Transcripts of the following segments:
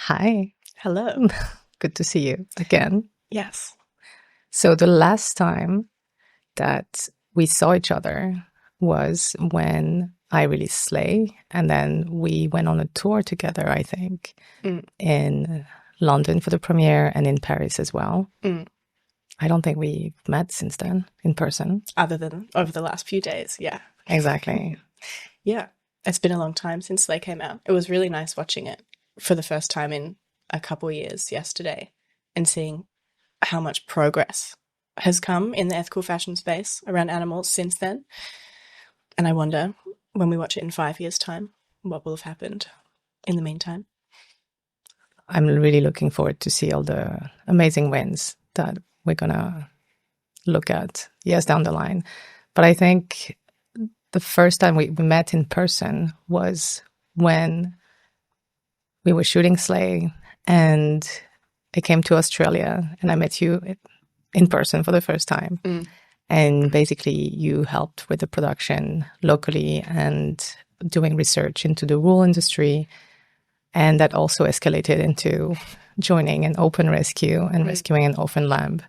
Hi. Hello. Good to see you again. Yes. So the last time that we saw each other was when I released Slay, and then we went on a tour together, I think, in London for the premiere and in Paris as well. I don't think we've met since then in person. Other than over the last few days, yeah. Exactly. Yeah. It's been a long time since they came out. It was really nice watching it for the first time in a couple years yesterday and seeing how much progress has come in the ethical fashion space around animals since then. And I wonder, when we watch it in 5 years' time, what will have happened in the meantime. I'm really looking forward to see all the amazing wins that we're going to look at years down the line. But I think the first time we met in person was when we were shooting Slay, and I came to Australia and I met you in person for the first time. And basically you helped with the production locally and doing research into the wool industry. And that also escalated into joining an open rescue and rescuing an orphan lamb,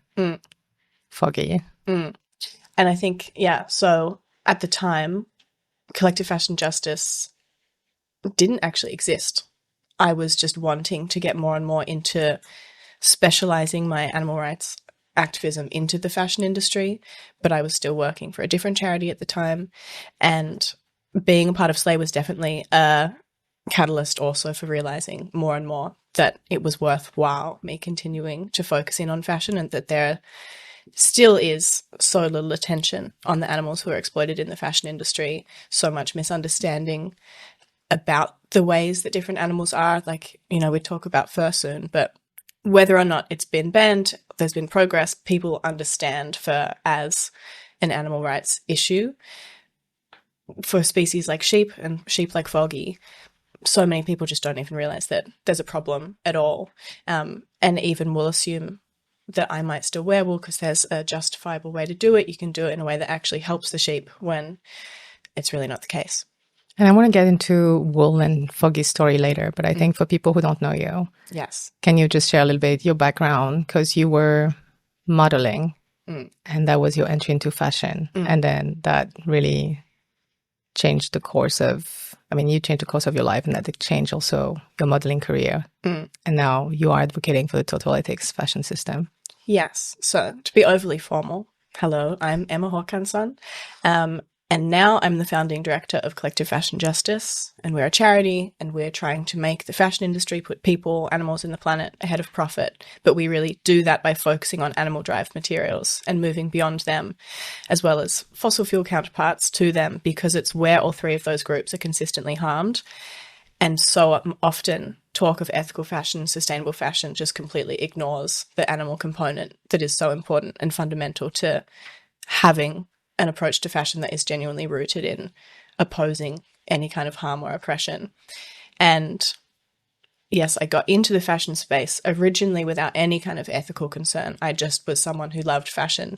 Foggy. And I think, yeah, so at the time, collective fashion justice didn't actually exist. I was just wanting to get more and more into specializing my animal rights activism into the fashion industry, but I was still working for a different charity at the time. And being a part of Slay was definitely a catalyst also for realizing more and more that it was worthwhile me continuing to focus in on fashion, and that there still is so little attention on the animals who are exploited in the fashion industry, so much misunderstanding about the ways that different animals are. Like, you know, we talk about fur soon, but whether or not it's been banned, there's been progress, people understand fur as an animal rights issue. For species like sheep and sheep like Foggy, so many people just don't even realize that there's a problem at all. And even will assume that I might still wear wool because there's a justifiable way to do it. You can do it in a way that actually helps the sheep, when it's really not the case. And I want to get into Wool and Foggy's story later, but I think for people who don't know you, yes, can you just share a little bit your background? Because you were modeling and that was your entry into fashion. And then that really changed the course of, you changed the course of your life, and that did change also your modeling career. And now you are advocating for the total ethics fashion system. Yes. So to be overly formal, hello, I'm Emma Hakansson. And now I'm the founding director of Collective Fashion Justice, and we're a charity, and we're trying to make the fashion industry put people, animals, and the planet ahead of profit. But we really do that by focusing on animal-derived materials and moving beyond them, as well as fossil fuel counterparts to them, because it's where all three of those groups are consistently harmed. And so often talk of ethical fashion, sustainable fashion just completely ignores the animal component that is so important and fundamental to having an approach to fashion that is genuinely rooted in opposing any kind of harm or oppression. And yes, I got into the fashion space originally without any kind of ethical concern. I just was someone who loved fashion.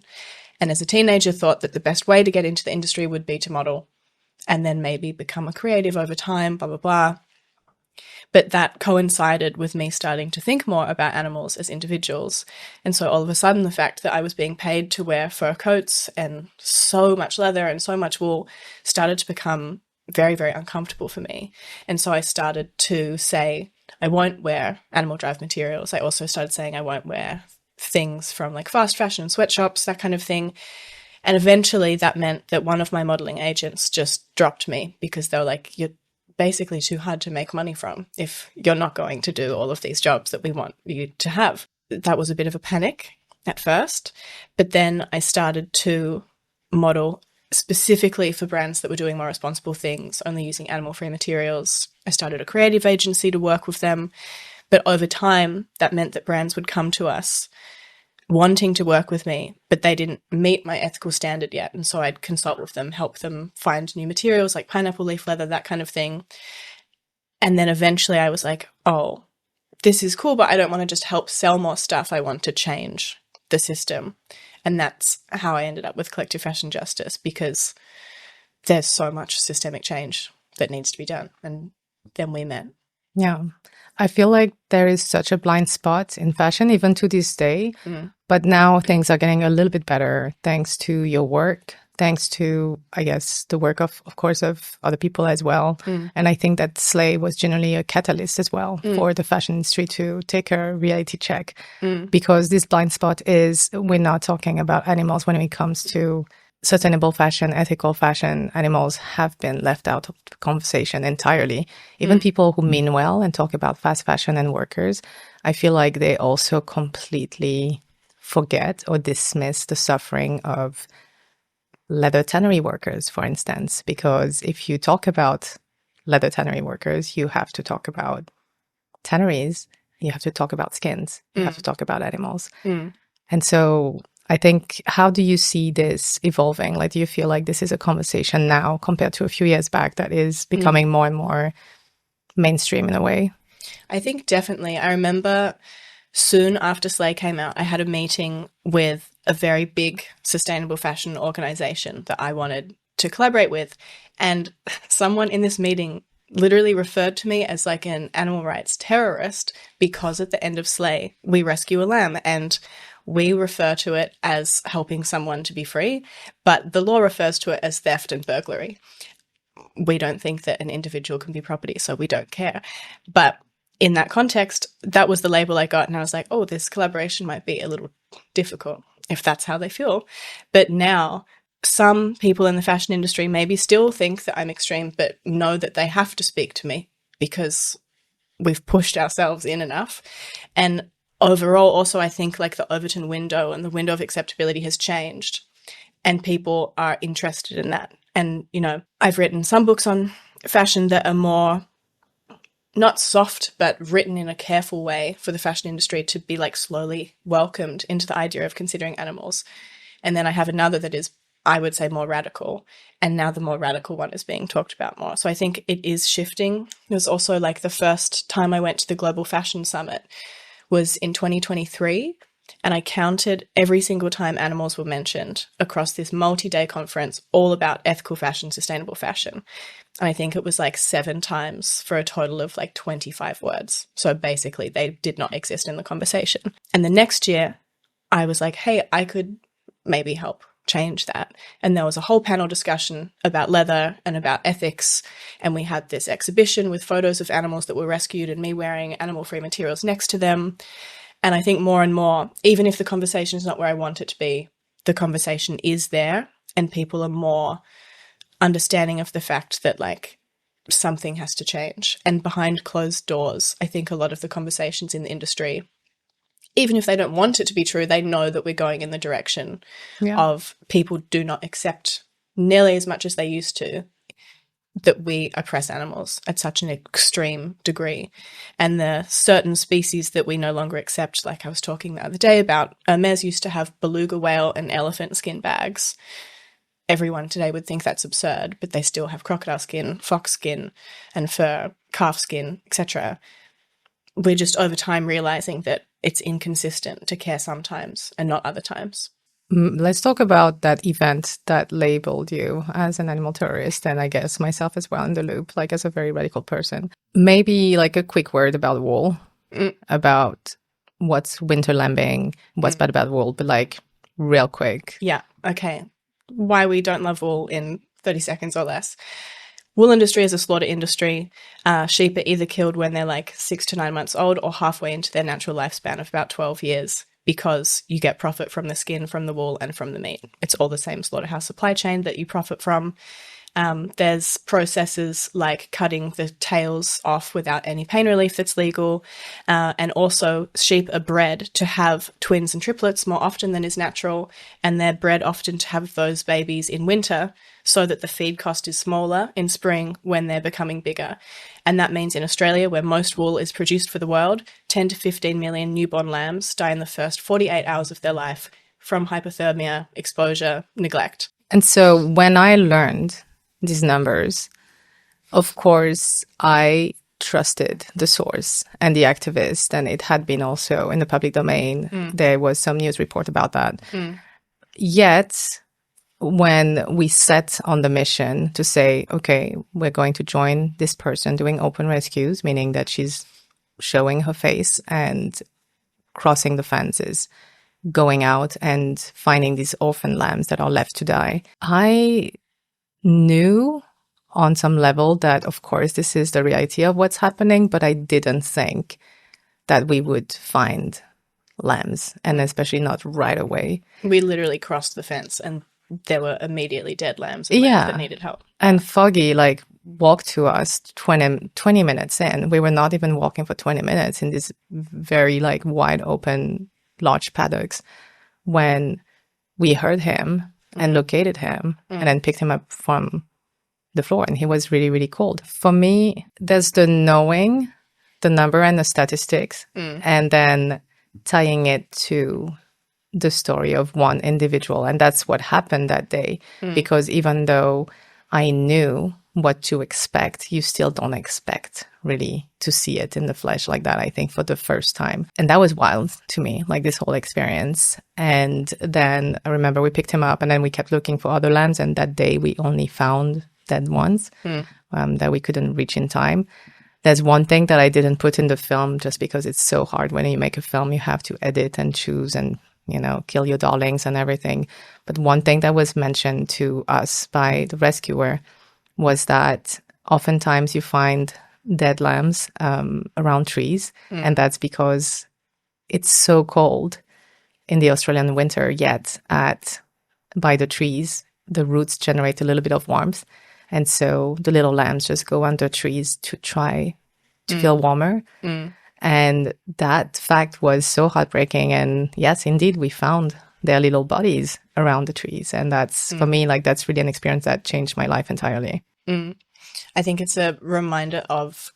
And as a teenager, thought that the best way to get into the industry would be to model and then maybe become a creative over time, blah, blah, blah. But that coincided with me starting to think more about animals as individuals. And so all of a sudden, the fact that I was being paid to wear fur coats and so much leather and so much wool started to become very, very uncomfortable for me. And so I started to say, I won't wear animal-derived materials. I also started saying I won't wear things from like fast fashion, sweatshops, that kind of thing. And eventually that meant that one of my modeling agents just dropped me, because they were like, you're basically too hard to make money from if you're not going to do all of these jobs that we want you to have. That was a bit of a panic at first, but then I started to model specifically for brands that were doing more responsible things, only using animal-free materials. I started a creative agency to work with them, but over time that meant that brands would come to us wanting to work with me, but they didn't meet my ethical standard yet. And so I'd consult with them, help them find new materials like pineapple leaf leather, that kind of thing. And then eventually I was like, oh, this is cool, but I don't want to just help sell more stuff. I want to change the system. And that's how I ended up with Collective Fashion Justice, because there's so much systemic change that needs to be done. And then we met. Yeah. I feel like there is such a blind spot in fashion, even to this day. But now things are getting a little bit better thanks to your work, thanks to, I guess, the work of course, of other people as well. And I think that Slay was generally a catalyst as well for the fashion industry to take a reality check. Because this blind spot is, we're not talking about animals when it comes to sustainable fashion, ethical fashion. Animals have been left out of the conversation entirely. Even people who mean well and talk about fast fashion and workers, I feel like they also completely forget or dismiss the suffering of leather tannery workers, for instance. Because if you talk about leather tannery workers, you have to talk about tanneries, you have to talk about skins, you have to talk about animals. And so I think, how do you see this evolving? Like, do you feel like this is a conversation now compared to a few years back that is becoming more and more mainstream in a way? I think definitely. I remember soon after Slay came out, I had a meeting with a very big sustainable fashion organization that I wanted to collaborate with. And someone in this meeting literally referred to me as like an animal rights terrorist because at the end of Slay, we rescue a lamb and we refer to it as helping someone to be free, but the law refers to it as theft and burglary. We don't think that an individual can be property, so we don't care. But in that context, that was the label I got, and I was like, oh, this collaboration might be a little difficult if that's how they feel. But now some people in the fashion industry maybe still think that I'm extreme, but know that they have to speak to me because we've pushed ourselves in enough. And overall, also, I think like the Overton window and the window of acceptability has changed and people are interested in that. And, you know, I've written some books on fashion that are more not soft, but written in a careful way for the fashion industry to be like slowly welcomed into the idea of considering animals. And then I have another that is, I would say, more radical. And now the more radical one is being talked about more. So I think it is shifting. It was also like the first time I went to the Global Fashion Summit was in 2023. And I counted every single time animals were mentioned across this multi-day conference, all about ethical fashion, sustainable fashion. And I think it was like 7 times for a total of like 25 words. So basically they did not exist in the conversation. And the next year I was like, hey, I could maybe help change that. And there was a whole panel discussion about leather and about ethics. And we had this exhibition with photos of animals that were rescued and me wearing animal-free materials next to them. And I think more and more, even if the conversation is not where I want it to be, the conversation is there and people are more understanding of the fact that like something has to change. And behind closed doors, I think a lot of the conversations in the industry, even if they don't want it to be true, they know that we're going in the direction of people do not accept nearly as much as they used to that we oppress animals at such an extreme degree. And the certain species that we no longer accept, like I was talking the other day about, Hermes used to have beluga whale and elephant skin bags. Everyone today would think that's absurd, but they still have crocodile skin, fox skin, and fur, calf skin, etc. We're just over time realizing that it's inconsistent to care sometimes and not other times. Let's talk about that event that labeled you as an animal terrorist, and I guess myself as well in the loop, like as a very radical person. Maybe like a quick word about wool, about what's winter lambing, what's bad about wool, but like real quick. Yeah, okay. Why we don't love wool in 30 seconds or less. Wool industry is a slaughter industry. Sheep are either killed when they're like 6 to 9 months old or halfway into their natural lifespan of about 12 years because you get profit from the skin, from the wool, and from the meat. It's all the same slaughterhouse supply chain that you profit from. There's processes like cutting the tails off without any pain relief that's legal. And also sheep are bred to have twins and triplets more often than is natural. And they're bred often to have those babies in winter so that the feed cost is smaller in spring when they're becoming bigger. And that means in Australia, where most wool is produced for the world, 10 to 15 million newborn lambs die in the first 48 hours of their life from hypothermia, exposure, neglect. And so when I learned these numbers, of course, I trusted the source and the activist, and it had been also in the public domain. There was some news report about that. Yet, when we set on the mission to say, okay, we're going to join this person doing open rescues, meaning that she's showing her face and crossing the fences, going out and finding these orphan lambs that are left to die. I knew on some level that, of course, this is the reality of what's happening, but I didn't think that we would find lambs, and especially not right away. We literally crossed the fence and there were immediately dead lambs and lambs that needed help. And Foggy walked to us 20 minutes in. We were not even walking for 20 minutes in these very wide open large paddocks when we heard him and located him and then picked him up from the floor, and he was really, really cold. For me, there's the knowing the number and the statistics and then tying it to the story of one individual. And that's what happened that day, because even though I knew what to expect, you still don't expect really to see it in the flesh like that, I think, for the first time. And that was wild to me, this whole experience. And then I remember we picked him up and then we kept looking for other lambs. And that day we only found dead ones that we couldn't reach in time. There's one thing that I didn't put in the film just because it's so hard. When you make a film, you have to edit and choose and, kill your darlings and everything. But one thing that was mentioned to us by the rescuer was that oftentimes you find dead lambs around trees. And that's because it's so cold in the Australian winter, yet by the trees, the roots generate a little bit of warmth. And so the little lambs just go under trees to try to feel warmer. And that fact was so heartbreaking. And yes, indeed, we found their little bodies around the trees. And that's, for me, that's really an experience that changed my life entirely. I think it's a reminder of,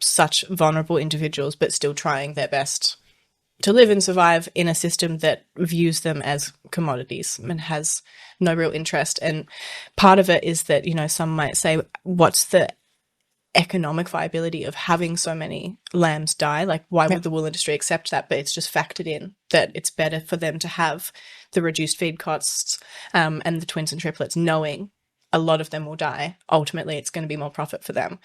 such vulnerable individuals, but still trying their best to live and survive in a system that views them as commodities and has no real interest. And part of it is that, some might say, what's the economic viability of having so many lambs die? Why would the wool industry accept that? But it's just factored in that it's better for them to have the reduced feed costs and the twins and triplets, knowing a lot of them will die. Ultimately, it's going to be more profit for them.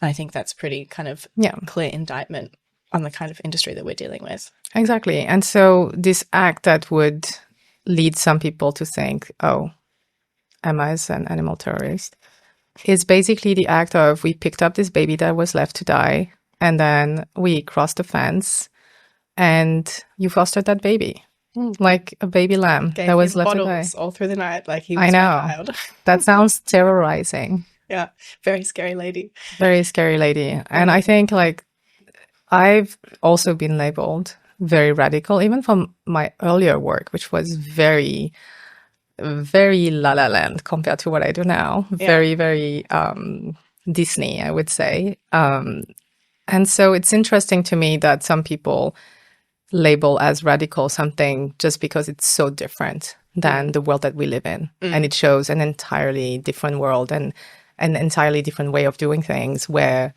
And I think that's pretty kind of clear indictment on the kind of industry that we're dealing with. Exactly. And so this act that would lead some people to think, oh, Emma is an animal terrorist, is basically the act of, we picked up this baby that was left to die, and then we crossed the fence and you fostered that baby. Like a baby lamb that was left to die all through the night, he was my child. That sounds terrorizing. Yeah, very scary lady. Very scary lady. And I think I've also been labeled very radical, even from my earlier work, which was very, very La La Land compared to what I do now. Yeah. Very, very Disney, I would say. And so it's interesting to me that some people label as radical something just because it's so different than the world that we live in. And it shows an entirely different world and an entirely different way of doing things, where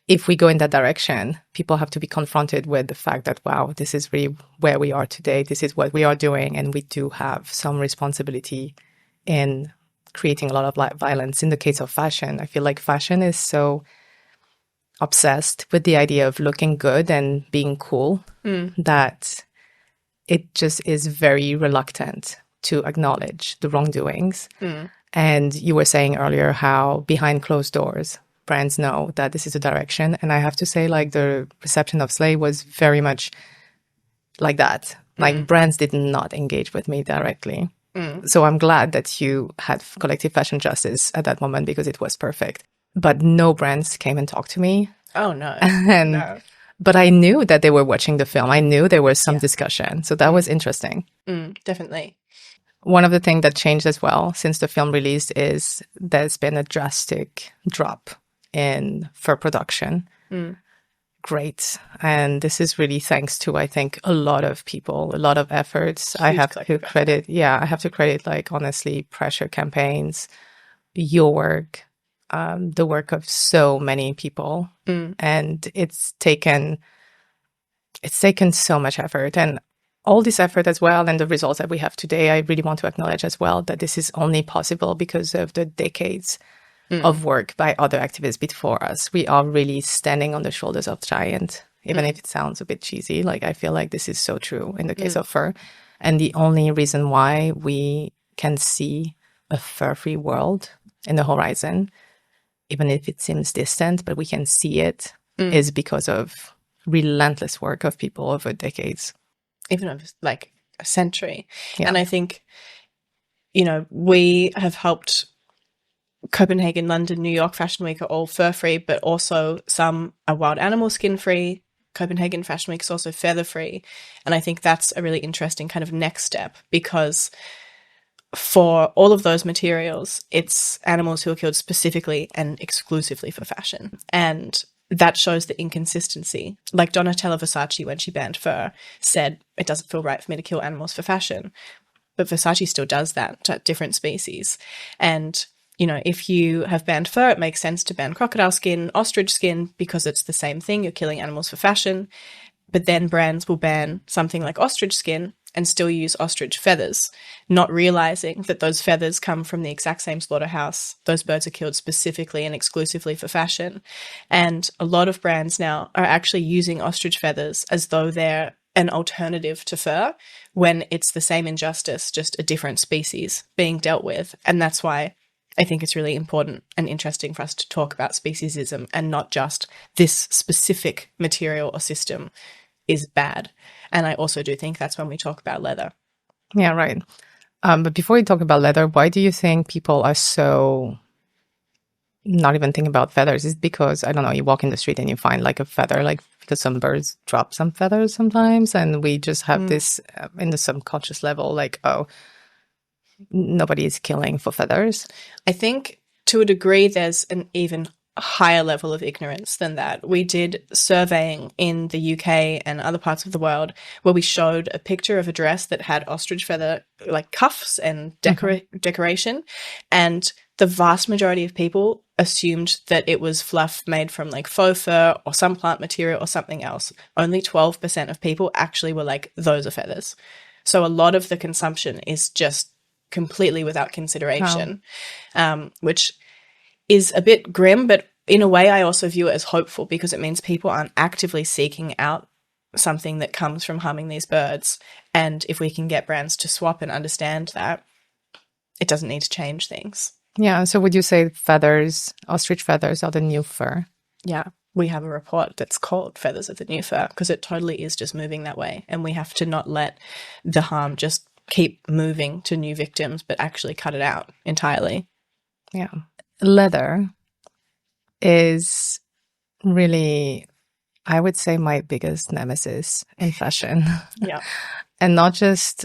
if we go in that direction, people have to be confronted with the fact that, wow, this is really where we are today. This is what we are doing. And we do have some responsibility in creating a lot of violence. In the case of fashion, I feel like fashion is so obsessed with the idea of looking good and being cool that it just is very reluctant to acknowledge the wrongdoings. And you were saying earlier how behind closed doors, brands know that this is a direction. And I have to say, the reception of Slay was very much like that. Brands did not engage with me directly. So I'm glad that you had collective fashion justice at that moment, because it was perfect. But no brands came and talked to me. Oh, no. No. But I knew that they were watching the film. I knew there was some discussion. So that was interesting. Definitely. One of the things that changed as well since the film released is there's been a drastic drop in fur production. Great. And this is really thanks to, I think, a lot of people, a lot of efforts. I have to credit, honestly, pressure campaigns, your work, the work of so many people. And it's taken so much effort. And all this effort as well and the results that we have today, I really want to acknowledge as well that this is only possible because of the decades of work by other activists before us. We are really standing on the shoulders of giants, even if it sounds a bit cheesy. Like, I feel like this is so true in the case of fur. And the only reason why we can see a fur-free world in the horizon, even if it seems distant, but we can see it, is because of relentless work of people over decades. Even over like a century. Yeah. And I think, you know, we have helped Copenhagen, London, New York Fashion Week are all fur-free, but also some are wild animal skin-free. Copenhagen Fashion Week is also feather-free. And I think that's a really interesting kind of next step, because for all of those materials, it's animals who are killed specifically and exclusively for fashion. And that shows the inconsistency. Like Donatella Versace, when she banned fur, said, it doesn't feel right for me to kill animals for fashion. But Versace still does that to different species. And, you know, if you have banned fur, it makes sense to ban crocodile skin, ostrich skin, because it's the same thing. You're killing animals for fashion. But then brands will ban something like ostrich skin and still use ostrich feathers, not realizing that those feathers come from the exact same slaughterhouse. Those birds are killed specifically and exclusively for fashion. And a lot of brands now are actually using ostrich feathers as though they're an alternative to fur, when it's the same injustice, just a different species being dealt with. And that's why I think it's really important and interesting for us to talk about speciesism and not just this specific material or system is bad. And I also do think that's when we talk about leather. Yeah, right. But before we talk about leather, why do you think people are so not even thinking about feathers? Is it because, I don't know, you walk in the street and you find like a feather, like because some birds drop some feathers sometimes, and we just have this in the subconscious level, like, oh, nobody is killing for feathers? I think to a degree there's an even higher level of ignorance than that. We did surveying in the UK and other parts of the world where we showed a picture of a dress that had ostrich feather like cuffs and decoration, and the vast majority of people assumed that it was fluff made from like faux fur or some plant material or something else. Only 12% of people actually were like, those are feathers. So a lot of the consumption is just completely without consideration, which is a bit grim, but in a way I also view it as hopeful, because it means people aren't actively seeking out something that comes from harming these birds. And if we can get brands to swap and understand that, it doesn't need to change things. Yeah, so would you say feathers, ostrich feathers, are the new fur? Yeah, we have a report that's called Feathers of the New Fur, because it totally is just moving that way. And we have to not let the harm just keep moving to new victims, but actually cut it out entirely. Yeah. Leather is really, I would say, my biggest nemesis in fashion. Yeah. And not just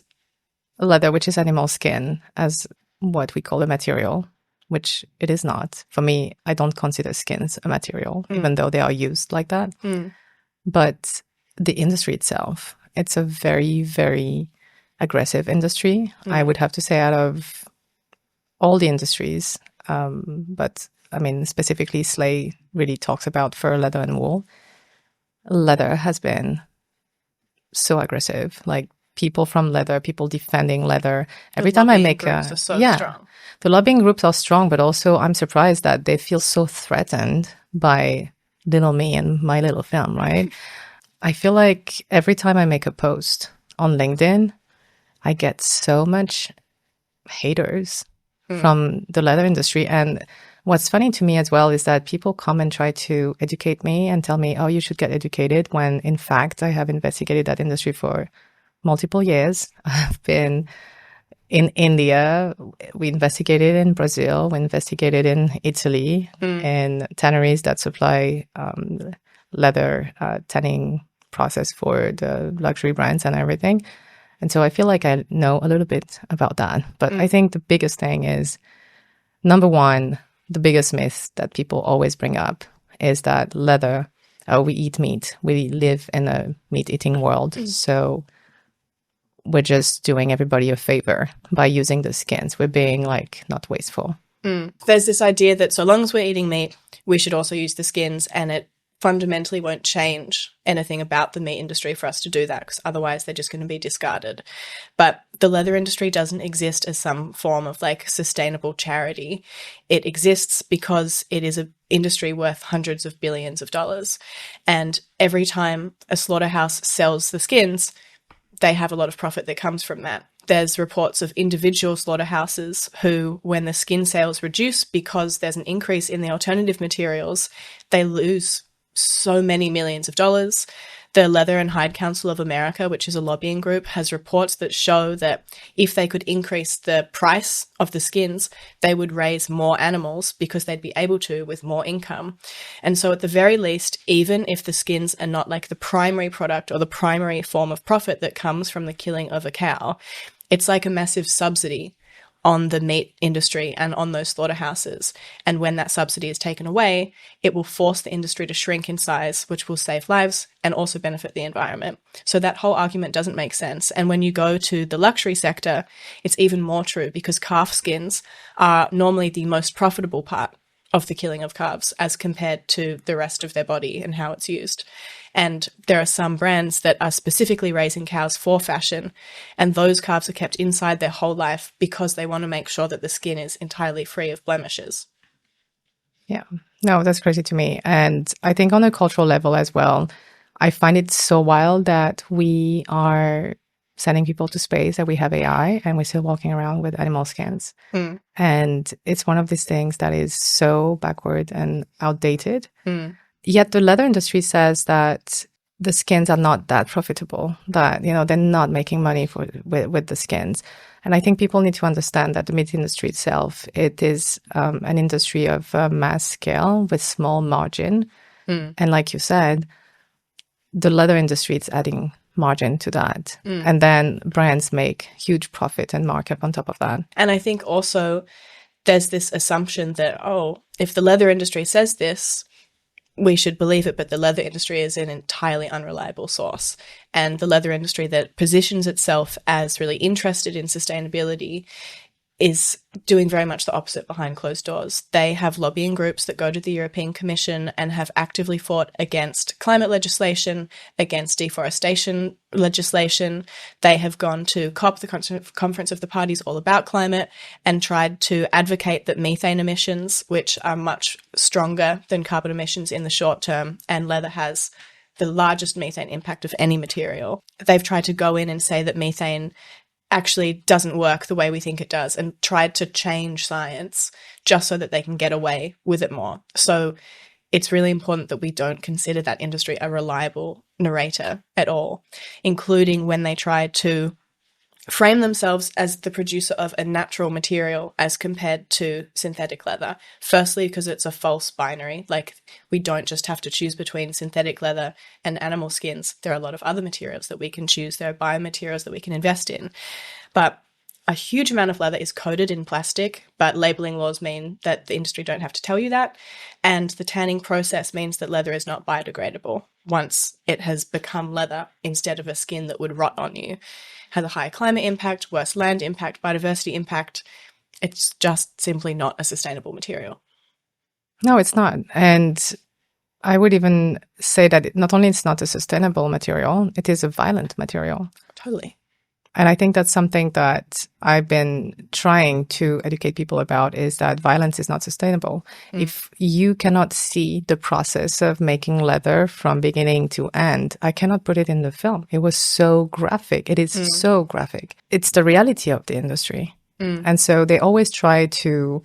leather, which is animal skin, as what we call a material, which it is not. For me, I don't consider skins a material, even though they are used like that. But the industry itself, it's a very, very aggressive industry. I would have to say, out of all the industries, but I mean, specifically Slay really talks about fur, leather, and wool. Leather has been so aggressive. Like, people from leather, people defending leather. Every time I make a so strong. The lobbying groups are strong, but also I'm surprised that they feel so threatened by little me and my little film, right? I feel like every time I make a post on LinkedIn, I get so much haters from the leather industry. And what's funny to me as well is that people come and try to educate me and tell me, oh, you should get educated, when in fact I have investigated that industry for multiple years. I've been in India, we investigated in Brazil, we investigated in Italy, in tanneries that supply leather tanning process for the luxury brands and everything. And so I feel like I know a little bit about that. But I think the biggest thing is, number one, the biggest myth that people always bring up is that leather, we eat meat. We live in a meat-eating world. So we're just doing everybody a favor by using the skins. We're being like not wasteful. There's this idea that so long as we're eating meat, we should also use the skins, and fundamentally won't change anything about the meat industry for us to do that, because otherwise they're just going to be discarded. But the leather industry doesn't exist as some form of like sustainable charity. It exists because it is an industry worth hundreds of billions of dollars. And every time a slaughterhouse sells the skins, they have a lot of profit that comes from that. There's reports of individual slaughterhouses who, when the skin sales reduce because there's an increase in the alternative materials, they lose so many millions of dollars. The Leather and Hide Council of America, which is a lobbying group, has reports that show that if they could increase the price of the skins, they would raise more animals because they'd be able to with more income. And so at the very least, even if the skins are not like the primary product or the primary form of profit that comes from the killing of a cow, it's like a massive subsidy on the meat industry and on those slaughterhouses. And when that subsidy is taken away, it will force the industry to shrink in size, which will save lives and also benefit the environment. So that whole argument doesn't make sense. And when you go to the luxury sector, it's even more true, because calf skins are normally the most profitable part of the killing of calves as compared to the rest of their body and how it's used. And there are some brands that are specifically raising cows for fashion, and those calves are kept inside their whole life because they want to make sure that the skin is entirely free of blemishes. Yeah. No, that's crazy to me. And I think on a cultural level as well, I find it so wild that we are sending people to space, that we have AI, and we're still walking around with animal skins. And it's one of these things that is so backward and outdated. Yet the leather industry says that the skins are not that profitable, that, you know, they're not making money with the skins. And I think people need to understand that the meat industry itself, it is an industry of mass scale with small margin. And like you said, the leather industry is adding margin to that. And then brands make huge profit and markup on top of that. And I think also there's this assumption that, oh, if the leather industry says this, we should believe it, but the leather industry is an entirely unreliable source. And the leather industry that positions itself as really interested in sustainability is doing very much the opposite behind closed doors. They have lobbying groups that go to the European Commission and have actively fought against climate legislation, against deforestation legislation. They have gone to COP, the Conference of the Parties all about climate, and tried to advocate that methane emissions, which are much stronger than carbon emissions in the short term, and leather has the largest methane impact of any material. They've tried to go in and say that methane actually doesn't work the way we think it does, and tried to change science just so that they can get away with it more. So it's really important that we don't consider that industry a reliable narrator at all, including when they try to frame themselves as the producer of a natural material as compared to synthetic leather. Firstly, because it's a false binary. Like, we don't just have to choose between synthetic leather and animal skins. There are a lot of other materials that we can choose. There are biomaterials that we can invest in. But a huge amount of leather is coated in plastic, but labeling laws mean that the industry don't have to tell you that. And the tanning process means that leather is not biodegradable once it has become leather instead of a skin that would rot on you. Has a higher climate impact, worse land impact, biodiversity impact. It's just simply not a sustainable material. No, it's not. And I would even say that not only it's not a sustainable material, it is a violent material. Totally. And I think that's something that I've been trying to educate people about, is that violence is not sustainable. If you cannot see the process of making leather from beginning to end, I cannot put it in the film. It was so graphic. It is so graphic. It's the reality of the industry. And so they always try to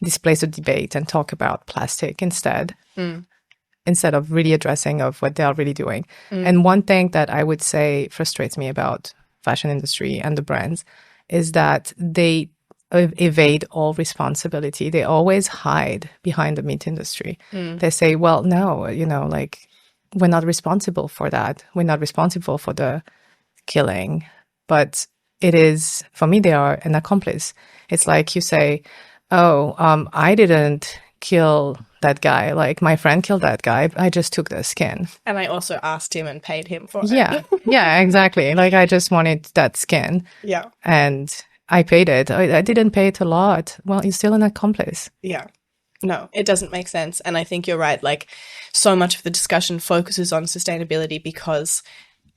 displace the debate and talk about plastic instead of really addressing of what they are really doing. And one thing that I would say frustrates me about fashion industry and the brands is that they evade all responsibility. They always hide behind the meat industry. They say, well, no, you know, like, we're not responsible for that. We're not responsible for the killing. But it is, for me, they are an accomplice. It's like you say, oh, I didn't kill that guy. Like, my friend killed that guy. I just took the skin. And I also asked him and paid him for it. Yeah, exactly. Like, I just wanted that skin. Yeah. And I paid it. I didn't pay it a lot. Well, you're still an accomplice. Yeah. No, it doesn't make sense. And I think you're right. Like, so much of the discussion focuses on sustainability because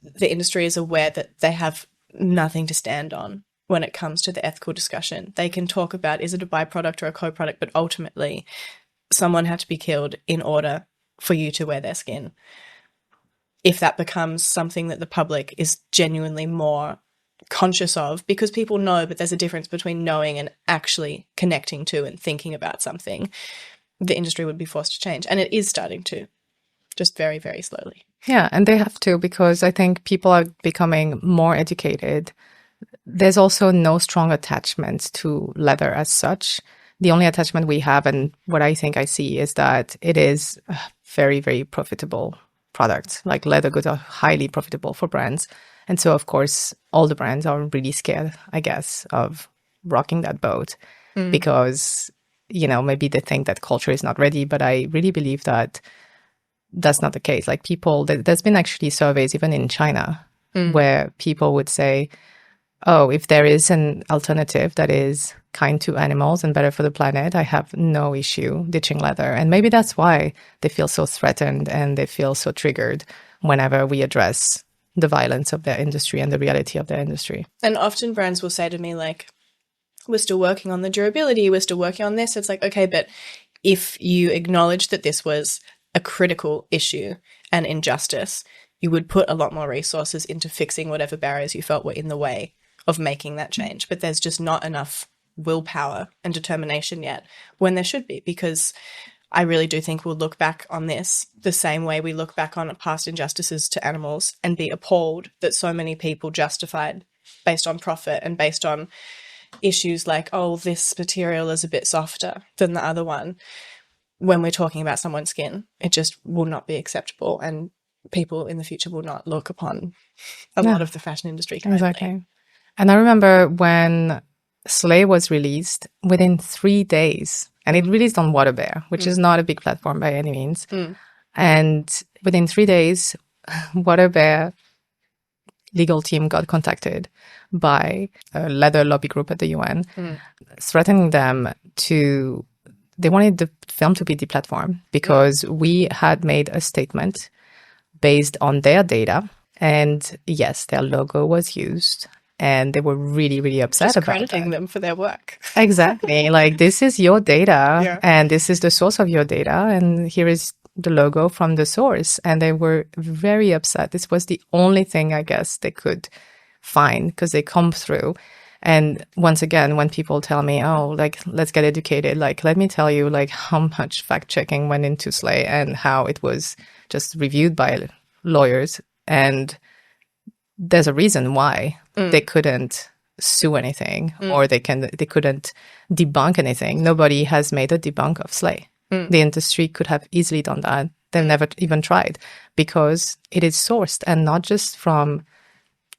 the industry is aware that they have nothing to stand on when it comes to the ethical discussion. They can talk about, is it a byproduct or a co-product, but ultimately someone had to be killed in order for you to wear their skin. If that becomes something that the public is genuinely more conscious of, because people know, but there's a difference between knowing and actually connecting to and thinking about something, the industry would be forced to change. And it is starting to, just very, very slowly. Yeah, and they have to, because I think people are becoming more educated. There's also no strong attachment to leather as such. The only attachment we have, and what I think I see, is that it is a very, very profitable product. Like, leather goods are highly profitable for brands. And so, of course, all the brands are really scared, I guess, of rocking that boat because, you know, maybe they think that culture is not ready. But I really believe that that's not the case. Like, people, there's been actually surveys even in China where people would say, oh, if there is an alternative that is kind to animals and better for the planet, I have no issue ditching leather. And maybe that's why they feel so threatened and they feel so triggered whenever we address the violence of their industry and the reality of their industry. And often brands will say to me, like, we're still working on the durability, we're still working on this. It's like, okay, but if you acknowledge that this was a critical issue and injustice, you would put a lot more resources into fixing whatever barriers you felt were in the way of making that change. But there's just not enough willpower and determination yet when there should be, because I really do think we'll look back on this the same way we look back on past injustices to animals and be appalled that so many people justified based on profit and based on issues like, oh, this material is a bit softer than the other one. When we're talking about someone's skin, it just will not be acceptable, and people in the future will not look upon a lot of the fashion industry kindly. Exactly. And I remember when Slay was released, within 3 days, and it released on Waterbear, which is not a big platform by any means. And within 3 days, Waterbear legal team got contacted by a leather lobby group at the UN, threatening them to, they wanted the film to be deplatformed because we had made a statement based on their data. And yes, their logo was used. And they were really, really upset about crediting them for their work. Exactly. Like, this is your data and this is the source of your data. And here is the logo from the source. And they were very upset. This was the only thing, I guess, they could find because they come through. And once again, when people tell me, oh, like, let's get educated, like, let me tell you, like, how much fact checking went into Slay and how it was just reviewed by lawyers. And there's a reason why they couldn't sue anything or they couldn't debunk anything. Nobody has made a debunk of Slay. The industry could have easily done that. They've never even tried because it is sourced, and not just from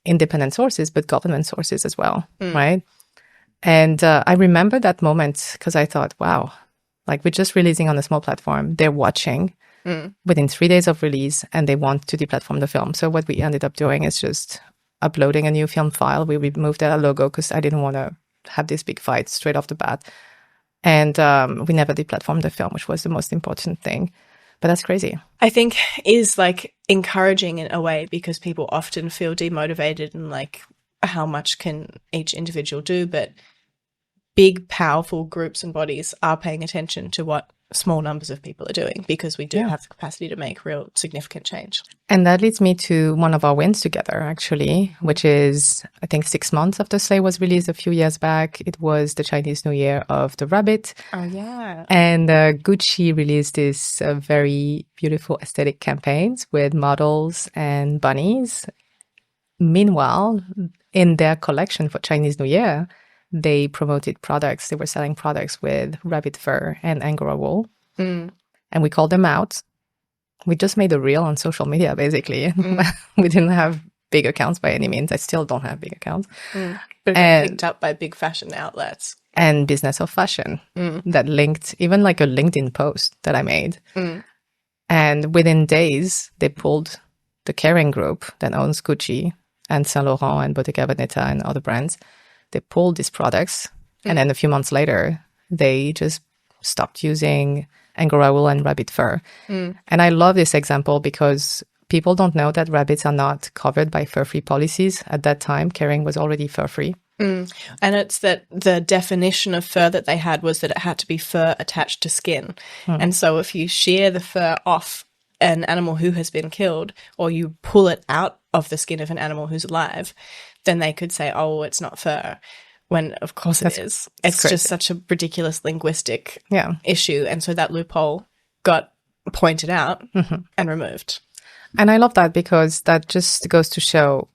independent sources, but government sources as well, right? And I remember that moment because I thought, wow, like, we're just releasing on a small platform. They're watching within 3 days of release, and they want to deplatform the film. So what we ended up doing is just uploading a new film file. We removed our logo because I didn't want to have this big fight straight off the bat. And we never deplatformed the film, which was the most important thing. But that's crazy. I think is, like, encouraging in a way, because people often feel demotivated and like, how much can each individual do? But big, powerful groups and bodies are paying attention to what small numbers of people are doing, because we do have the capacity to make real significant change. And that leads me to one of our wins together, actually, which is, I think, 6 months after Slay was released a few years back. It was the Chinese New Year of the rabbit. Oh, yeah. And Gucci released this very beautiful aesthetic campaigns with models and bunnies. Meanwhile, in their collection for Chinese New Year, they promoted products. They were selling products with rabbit fur and Angora wool. And we called them out. We just made a reel on social media, basically. We didn't have big accounts by any means. I still don't have big accounts. But it picked up by big fashion outlets. And Business of Fashion that linked, even like a LinkedIn post that I made. And within days, they pulled the Kering group that owns Gucci and Saint Laurent and Bottega Veneta and other brands. They pulled these products, and then a few months later, they just stopped using Angora wool and rabbit fur. And I love this example because people don't know that rabbits are not covered by fur-free policies. At that time, caring was already fur-free. And it's that the definition of fur that they had was that it had to be fur attached to skin. And so if you shear the fur off an animal who has been killed, or you pull it out of the skin of an animal who's alive, then they could say, oh, it's not fur, when of course it is. It's crazy. just such a ridiculous linguistic issue. And so that loophole got pointed out and removed. And I love that because that just goes to show,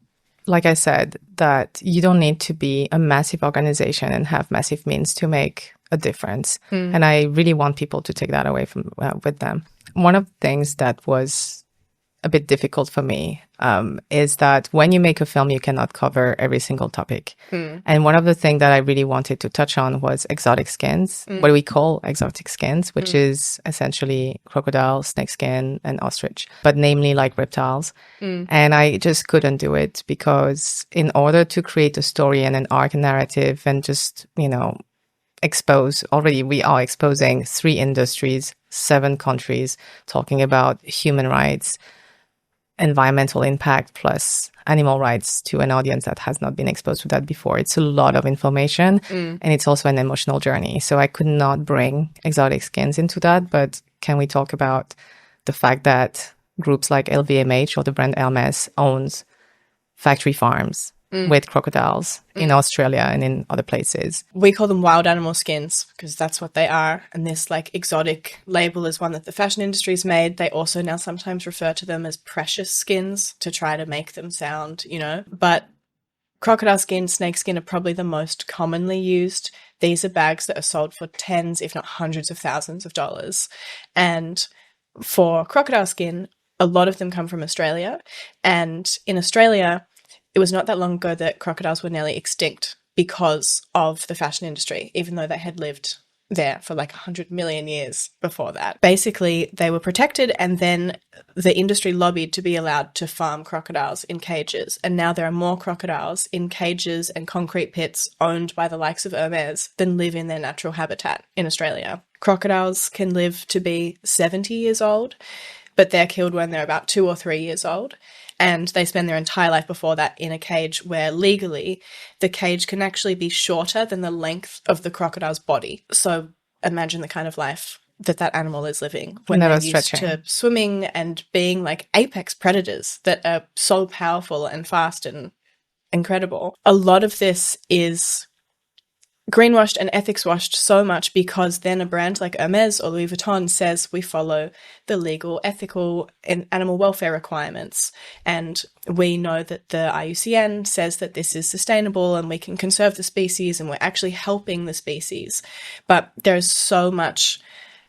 like I said, that you don't need to be a massive organization and have massive means to make a difference. And I really want people to take that away from with them. One of the things that was a bit difficult for me is that when you make a film, you cannot cover every single topic. And one of the things that I really wanted to touch on was exotic skins, what we call exotic skins, which is essentially crocodile, snake skin, and ostrich, but namely like reptiles. And I just couldn't do it because in order to create a story and an arc narrative and just, you know, we are exposing 3 industries, 7 countries, talking about human rights, environmental impact plus animal rights to an audience that has not been exposed to that before. It's a lot of information and it's also an emotional journey. So I could not bring exotic skins into that. But can we talk about the fact that groups like LVMH or the brand Hermes owns factory farms with crocodiles in Australia and in other places? We call them wild animal skins because that's what they are. And this like exotic label is one that the fashion industry's made. They also now sometimes refer to them as precious skins to try to make them sound, you know, but crocodile skin, snake skin are probably the most commonly used. These are bags that are sold for tens, if not hundreds of thousands of dollars. And for crocodile skin, a lot of them come from Australia. And in Australia, it was not that long ago that crocodiles were nearly extinct because of the fashion industry, even though they had lived there for like 100 million years before that. Basically, they were protected and then the industry lobbied to be allowed to farm crocodiles in cages. And now there are more crocodiles in cages and concrete pits owned by the likes of Hermes than live in their natural habitat in Australia. Crocodiles can live to be 70 years old, but they're killed when they're about 2 or 3 years old. And they spend their entire life before that in a cage where legally the cage can actually be shorter than the length of the crocodile's body. So imagine the kind of life that animal is living when they're used to swimming and being like apex predators that are so powerful and fast and incredible. A lot of this is greenwashed and ethics washed so much because then a brand like Hermes or Louis Vuitton says we follow the legal, ethical, and animal welfare requirements. And we know that the IUCN says that this is sustainable and we can conserve the species and we're actually helping the species. But there's so much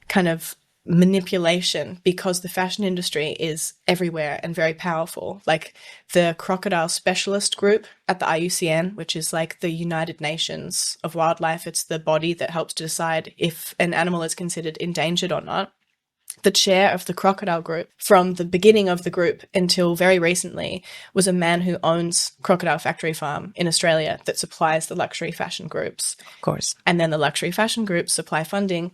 kind of manipulation because the fashion industry is everywhere and very powerful. Like the crocodile specialist group at the IUCN, which is like the United Nations of wildlife. It's the body that helps to decide if an animal is considered endangered or not. The chair of the crocodile group from the beginning of the group until very recently was a man who owns Crocodile Factory Farm in Australia that supplies the luxury fashion groups. Of course. And then the luxury fashion groups supply funding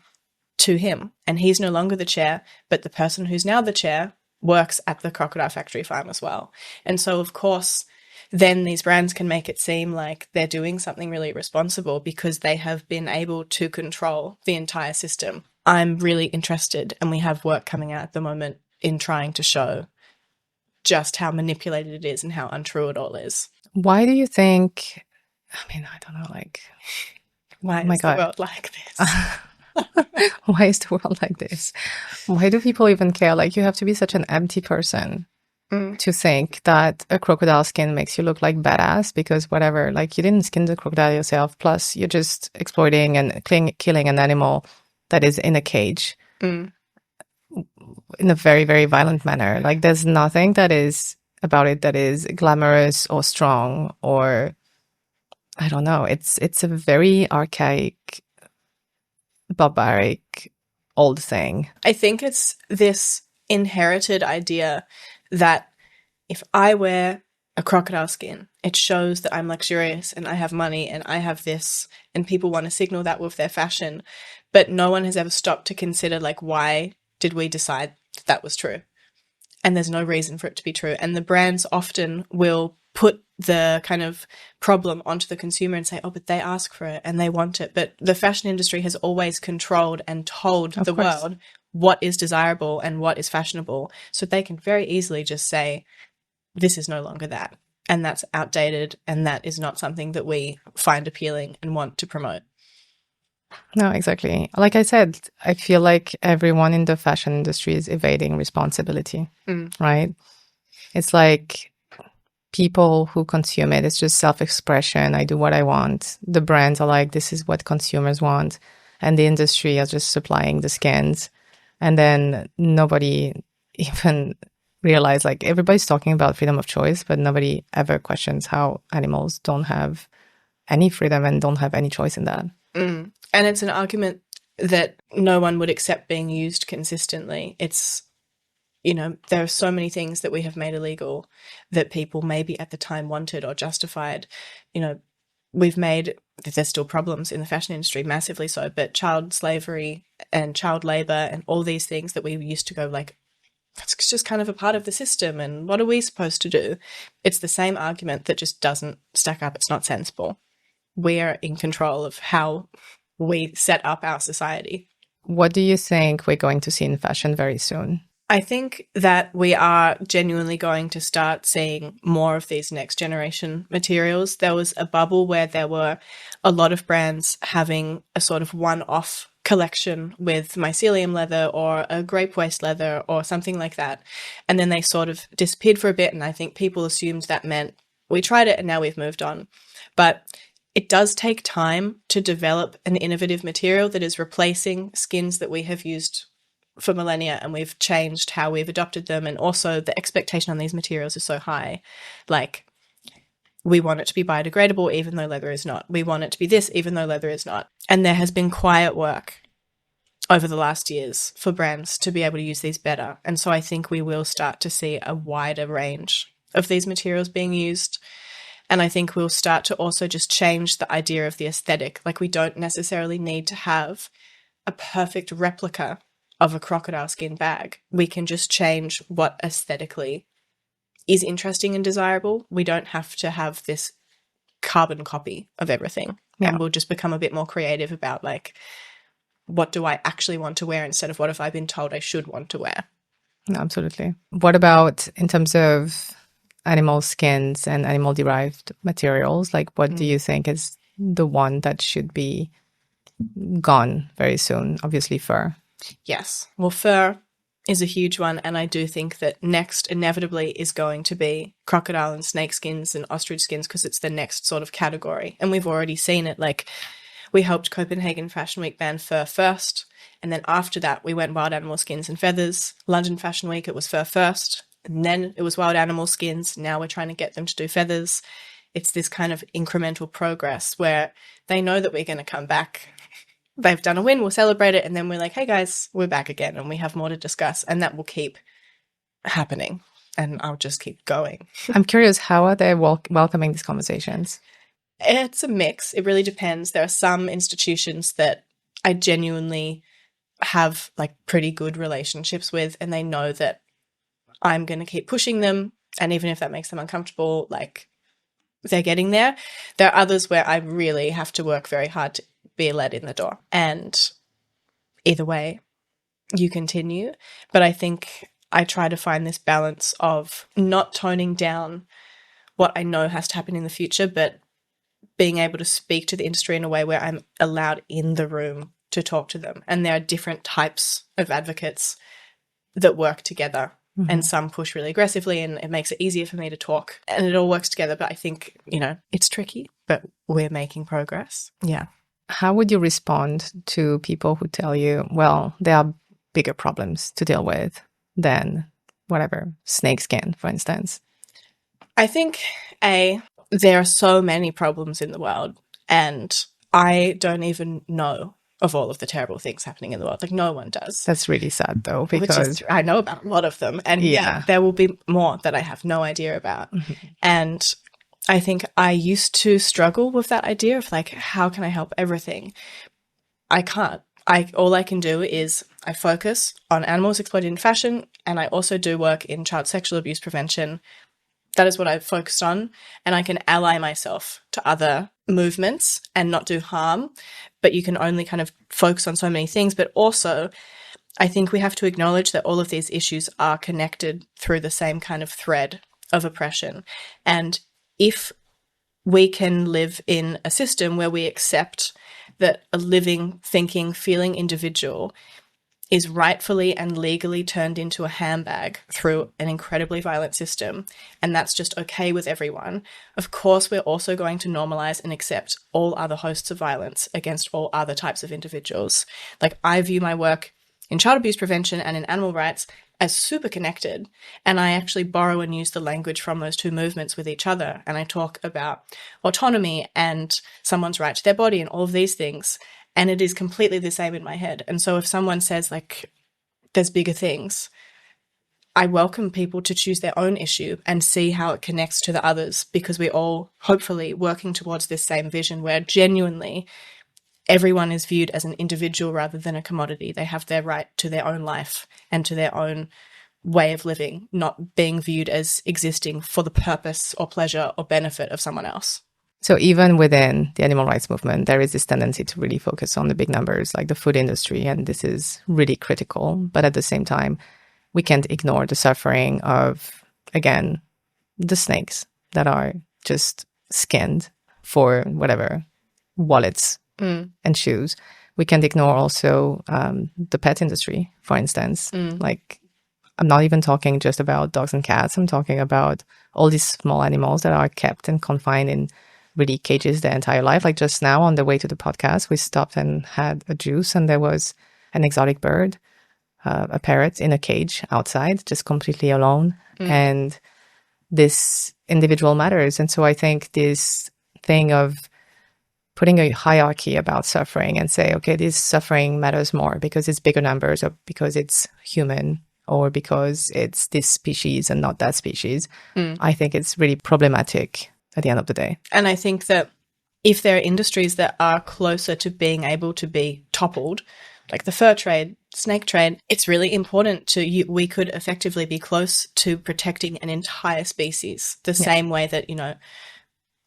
to him, and he's no longer the chair, but the person who's now the chair works at the Crocodile Factory Farm as well. And so, of course, then these brands can make it seem like they're doing something really responsible because they have been able to control the entire system. I'm really interested, and we have work coming out at the moment in trying to show just how manipulated it is and how untrue it all is. Why do you think, I mean, I don't know, like, why is the world like this? Why is the world like this? Why do people even care? Like, you have to be such an empty person to think that a crocodile skin makes you look like badass because whatever, like you didn't skin the crocodile yourself. Plus, you're just exploiting and killing an animal that is in a cage in a very, very violent manner. Like, there's nothing that is about it that is glamorous or strong or I don't know. It's a very archaic, barbaric old thing. I think it's this inherited idea that if I wear a crocodile skin. It shows that I'm luxurious and I have money and I have this, and people want to signal that with their fashion. But no one has ever stopped to consider, like, why did we decide that was true? And there's no reason for it to be true. And the brands often will put the kind of problem onto the consumer and say, oh, but they ask for it and they want it. But the fashion industry has always controlled and told the world what is desirable and what is fashionable. So they can very easily just say, this is no longer that. And that's outdated. And that is not something that we find appealing and want to promote. No, exactly. Like I said, I feel like everyone in the fashion industry is evading responsibility, right? It's like people who consume it, it's just self-expression. I do what I want. The brands are like, this is what consumers want. And the industry is just supplying the skins. And then nobody even realize, like, everybody's talking about freedom of choice, but nobody ever questions how animals don't have any freedom and don't have any choice in that. And it's an argument that no one would accept being used consistently. It's, you know, there are so many things that we have made illegal that people maybe at the time wanted or justified. You know, we've made, there's still problems in the fashion industry, massively so, but child slavery and child labor and all these things that we used to go like, that's just kind of a part of the system and what are we supposed to do? It's the same argument that just doesn't stack up. It's not sensible. We're in control of how we set up our society. What do you think we're going to see in fashion very soon? I think that we are genuinely going to start seeing more of these next generation materials. There was a bubble where there were a lot of brands having a sort of one-off collection with mycelium leather or a grape waste leather or something like that. And then they sort of disappeared for a bit, and I think people assumed that meant we tried it and now we've moved on. But it does take time to develop an innovative material that is replacing skins that we have used for millennia, and we've changed how we've adopted them. And also the expectation on these materials is so high. Like, we want it to be biodegradable even though leather is not. We want it to be this even though leather is not. And there has been quiet work over the last years for brands to be able to use these better. And so I think we will start to see a wider range of these materials being used. And I think we'll start to also just change the idea of the aesthetic. Like, we don't necessarily need to have a perfect replica of a crocodile skin bag. We can just change what aesthetically is interesting and desirable. We don't have to have this carbon copy of everything. Yeah. And we'll just become a bit more creative about, like, what do I actually want to wear instead of what have I been told I should want to wear. No, absolutely. What about in terms of animal skins and animal-derived materials? Like, what do you think is the one that should be gone very soon? Obviously, fur. Yes. Well, fur is a huge one, and I do think that next inevitably is going to be crocodile and snake skins and ostrich skins, because it's the next sort of category. And we've already seen it. Like, we helped Copenhagen Fashion Week ban fur first, and then after that we went wild animal skins and feathers. London Fashion Week, it was fur first, and then it was wild animal skins. Now we're trying to get them to do feathers. It's this kind of incremental progress where they know that we're going to come back. They've done a win, we'll celebrate it, and then we're like, hey guys, we're back again, and we have more to discuss, and that will keep happening, and I'll just keep going. I'm curious, how are they welcoming these conversations? It's a mix. It really depends. There are some institutions that I genuinely have, like, pretty good relationships with, and they know that I'm going to keep pushing them, and even if that makes them uncomfortable, like, they're getting there. There are others where I really have to work very hard to be let in the door. And either way, you continue. But I think I try to find this balance of not toning down what I know has to happen in the future, but being able to speak to the industry in a way where I'm allowed in the room to talk to them. And there are different types of advocates that work together. Mm-hmm. And some push really aggressively, and it makes it easier for me to talk. And it all works together. But I think, you know, it's tricky, but we're making progress. Yeah. How would you respond to people who tell you, well, there are bigger problems to deal with than whatever, snakeskin, for instance? I think, there are so many problems in the world, and I don't even know of all of the terrible things happening in the world. Like, no one does. That's really sad, though, Which because is, I know about a lot of them. And yeah, there will be more that I have no idea about. And I think I used to struggle with that idea of like, how can I help everything? I can't. All I can do is I focus on animals exploited in fashion, and I also do work in child sexual abuse prevention. That is what I've focused on, and I can ally myself to other movements and not do harm, but you can only kind of focus on so many things. But also, I think we have to acknowledge that all of these issues are connected through the same kind of thread of oppression. And if we can live in a system where we accept that a living, thinking, feeling individual is rightfully and legally turned into a handbag through an incredibly violent system, and that's just okay with everyone, of course we're also going to normalize and accept all other hosts of violence against all other types of individuals. Like, I view my work in child abuse prevention and in animal rights as super connected, and I actually borrow and use the language from those two movements with each other, and I talk about autonomy and someone's right to their body and all of these things, and it is completely the same in my head. And so if someone says, like, there's bigger things, I welcome people to choose their own issue and see how it connects to the others, because we're all hopefully working towards this same vision where genuinely everyone is viewed as an individual rather than a commodity. They have their right to their own life and to their own way of living, not being viewed as existing for the purpose or pleasure or benefit of someone else. So even within the animal rights movement, there is this tendency to really focus on the big numbers, like the food industry, and this is really critical. But at the same time, we can't ignore the suffering of, again, the snakes that are just skinned for whatever, wallets and shoes. We can't ignore also the pet industry, for instance. Like, I'm not even talking just about dogs and cats. I'm talking about all these small animals that are kept and confined in really cages their entire life. Like, just now on the way to the podcast, we stopped and had a juice, and there was an exotic bird, a parrot in a cage outside, just completely alone. And this individual matters. And so I think this thing of putting a hierarchy about suffering and say, okay, this suffering matters more because it's bigger numbers, or because it's human, or because it's this species and not that species, I think it's really problematic at the end of the day. And I think that if there are industries that are closer to being able to be toppled, like the fur trade, snake trade, it's really important we could effectively be close to protecting an entire species, the same way that, you know,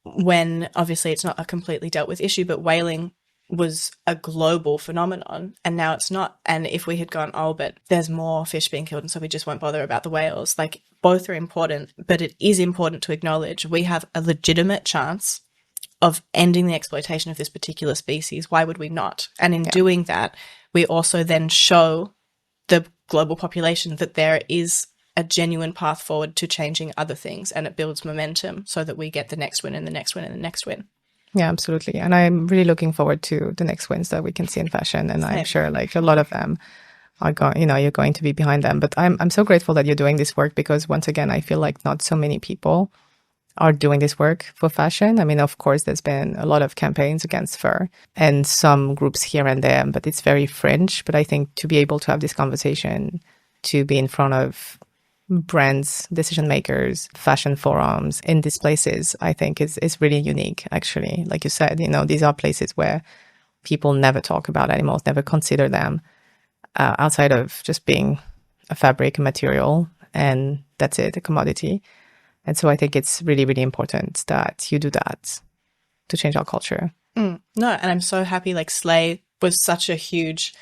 when obviously it's not a completely dealt with issue, but whaling was a global phenomenon, and now it's not. And if we had gone, oh, but there's more fish being killed, and so we just won't bother about the whales, like, both are important, but it is important to acknowledge we have a legitimate chance of ending the exploitation of this particular species. Why would we not? And in doing that, we also then show the global population that there is a genuine path forward to changing other things, and it builds momentum so that we get the next win and the next win and the next win. Yeah, absolutely. And I'm really looking forward to the next wins that we can see in fashion. And I'm sure like a lot of them are going, you know, you're going to be behind them. But I'm so grateful that you're doing this work, because once again, I feel like not so many people are doing this work for fashion. I mean, of course, there's been a lot of campaigns against fur and some groups here and there, but it's very fringe. But I think to be able to have this conversation, to be in front of brands, decision makers, fashion forums in these places, I think is really unique, actually. Like you said, you know, these are places where people never talk about animals, never consider them outside of just being a fabric, a material, and that's it, a commodity. And so I think it's really, really important that you do that to change our culture. No, and I'm so happy, like, Slay was such a huge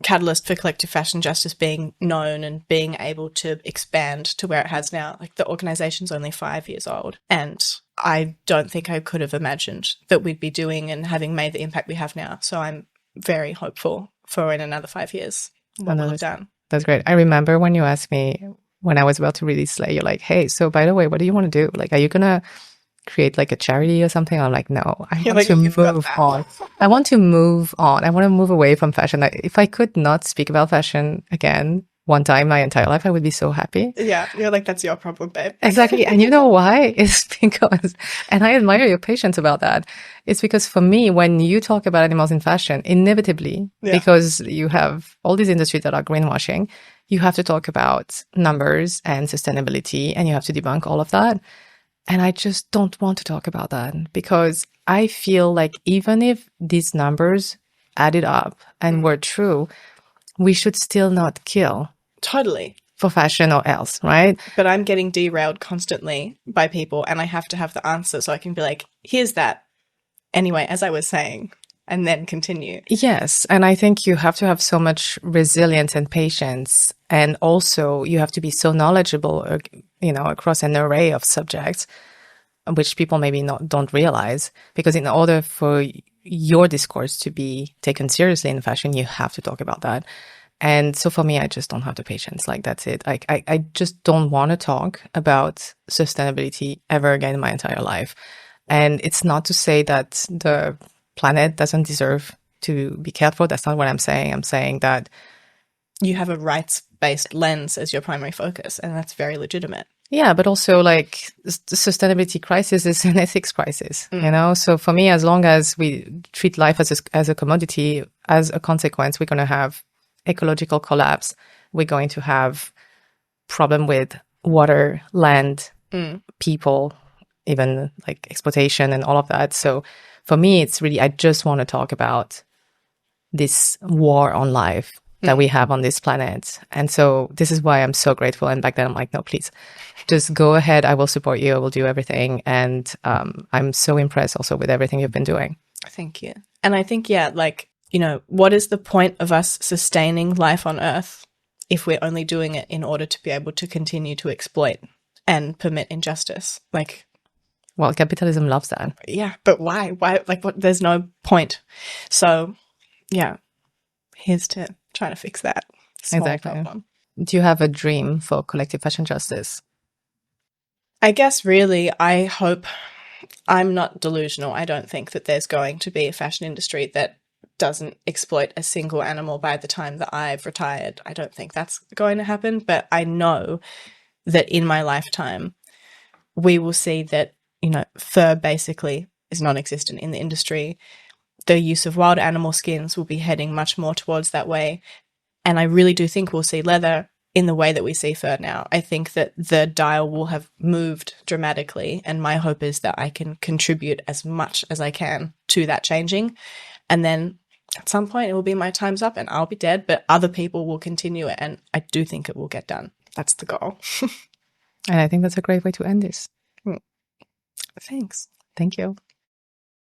catalyst for collective fashion justice being known and being able to expand to where it has now. Like, the organization's only 5 years old, and I don't think I could have imagined that we'd be doing and having made the impact we have now. So I'm very hopeful for in another 5 years what we'll have done. That's great. I remember when you asked me when I was about to release Slay, you're like, hey, so by the way, what do you want to do? Like, are you going to create like a charity or something? I'm like, no, I want to move on. I want to move on. I want to move away from fashion. If I could not speak about fashion again one time my entire life, I would be so happy. Yeah, you're like, that's your problem, babe. Exactly. And you know why? It's because, and I admire your patience about that. It's because for me, when you talk about animals in fashion, inevitably, because you have all these industries that are greenwashing, you have to talk about numbers and sustainability, and you have to debunk all of that. And I just don't want to talk about that because I feel like even if these numbers added up and were true, we should still not kill. Totally. For fashion or else, right? But I'm getting derailed constantly by people, and I have to have the answer so I can be like, here's that. Anyway, as I was saying, and then continue. Yes. And I think you have to have so much resilience and patience. And also you have to be so knowledgeable, across an array of subjects, which people maybe don't realize. Because in order for your discourse to be taken seriously in fashion, you have to talk about that. And so for me, I just don't have the patience. Like, that's it. I just don't want to talk about sustainability ever again in my entire life. And it's not to say that the planet doesn't deserve to be cared for. That's not what I'm saying. I'm saying that you have a rights-based lens as your primary focus, and that's very legitimate. Yeah, but also like the sustainability crisis is an ethics crisis, So for me, as long as we treat life as a commodity, as a consequence, we're going to have ecological collapse. We're going to have problem with water, land, people, even like exploitation and all of that. So for me, it's really, I just want to talk about this war on life that we have on this planet. And so this is why I'm so grateful. And back then I'm like, no, please just go ahead. I will support you. I will do everything. And I'm so impressed also with everything you've been doing. Thank you. And I think, what is the point of us sustaining life on Earth if we're only doing it in order to be able to continue to exploit and permit injustice? Well, capitalism loves that. Yeah, but why? Why? There's no point. So, yeah, here's to trying to fix that small problem. Do you have a dream for collective fashion justice? I guess really, I hope, I'm not delusional. I don't think that there's going to be a fashion industry that doesn't exploit a single animal by the time that I've retired. I don't think that's going to happen, but I know that in my lifetime, we will see that, fur basically is non-existent in the industry. The use of wild animal skins will be heading much more towards that way. And I really do think we'll see leather in the way that we see fur now. I think that the dial will have moved dramatically, and my hope is that I can contribute as much as I can to that changing. And then at some point it will be my time's up and I'll be dead, but other people will continue it, and I do think it will get done. That's the goal. And I think that's a great way to end this. Thanks. Thank you.